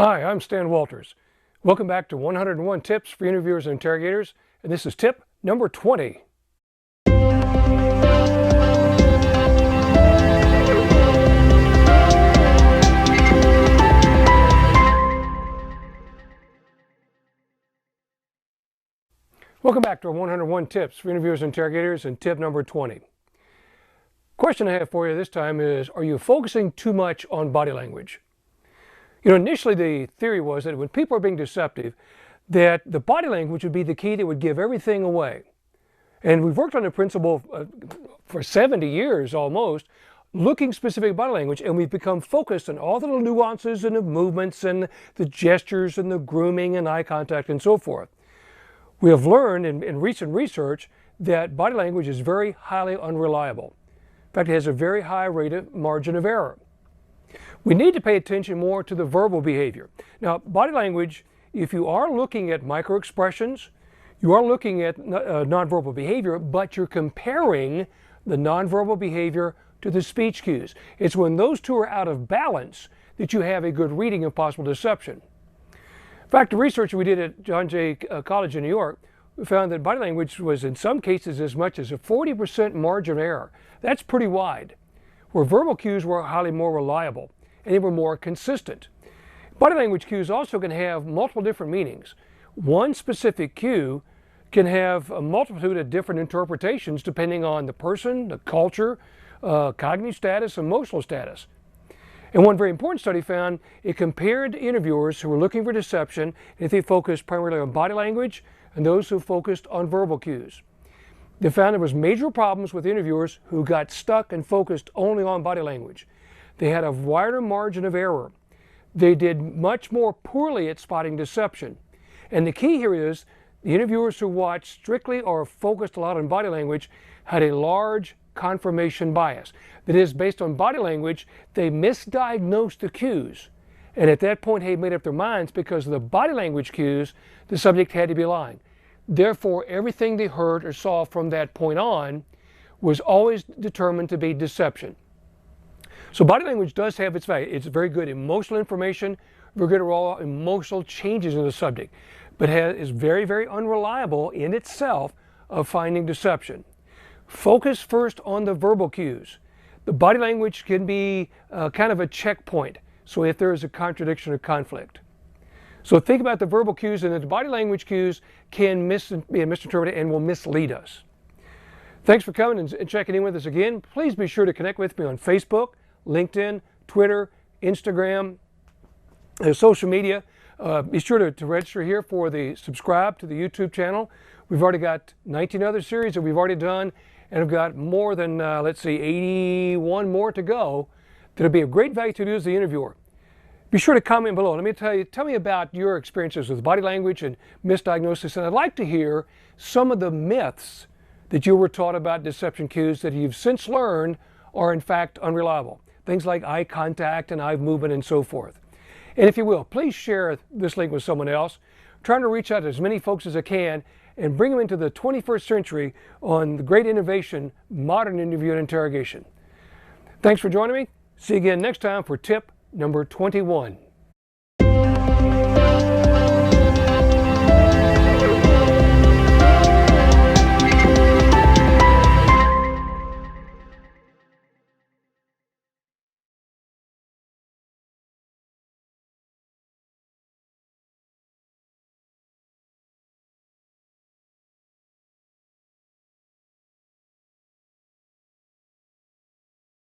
Hi, I'm Stan Walters. Welcome back to 101 Tips for Interviewers and Interrogators, and this is tip number 20. Welcome back to 101 Tips for Interviewers and Interrogators and tip number 20. Question I have for you this time is, are you focusing too much on body language? Initially the theory was that when people are being deceptive, that the body language would be the key that would give everything away. And we've worked on the principle for 70 years almost, looking specific body language, and we've become focused on all the little nuances and the movements and the gestures and the grooming and eye contact and so forth. We have learned in recent research that body language is very highly unreliable. In fact, it has a very high margin of error. We need to pay attention more to the verbal behavior. Now, body language, if you are looking at microexpressions, you are looking at nonverbal behavior, but you're comparing the nonverbal behavior to the speech cues. It's when those two are out of balance that you have a good reading of possible deception. In fact, the research we did at John Jay College in New York, we found that body language was in some cases as much as a 40% margin of error. That's pretty wide, where verbal cues were highly more reliable and they were more consistent. Body language cues also can have multiple different meanings. One specific cue can have a multitude of different interpretations depending on the person, the culture, cognitive status, emotional status. And one very important study found it compared interviewers who were looking for deception if they focused primarily on body language and those who focused on verbal cues. They found there was major problems with interviewers who got stuck and focused only on body language. They had a wider margin of error. They did much more poorly at spotting deception. And the key here is the interviewers who watched strictly or focused a lot on body language had a large confirmation bias. That is, based on body language, they misdiagnosed the cues. And at that point, they made up their minds because of the body language cues, the subject had to be lying. Therefore, everything they heard or saw from that point on was always determined to be deception. So body language does have its value. It's very good emotional information, very good at all emotional changes in the subject, but is very, very unreliable in itself of finding deception. Focus first on the verbal cues. The body language can be kind of a checkpoint, so if there is a contradiction or conflict. So think about the verbal cues, and the body language cues can be misinterpreted and will mislead us. Thanks for coming and checking in with us again. Please be sure to connect with me on Facebook, LinkedIn, Twitter, Instagram, social media. Be sure to register here for subscribe to the YouTube channel. We've already got 19 other series that we've already done, and we've got more than, 81 more to go. That'll be of great value to you as the interviewer. Be sure to comment below. Let me tell me about your experiences with body language and misdiagnosis, and I'd like to hear some of the myths that you were taught about deception cues that you've since learned are in fact unreliable. Things like eye contact and eye movement and so forth. And if you will, please share this link with someone else. I'm trying to reach out to as many folks as I can and bring them into the 21st century on the great innovation, modern interview and interrogation. Thanks for joining me. See you again next time for tip number 21.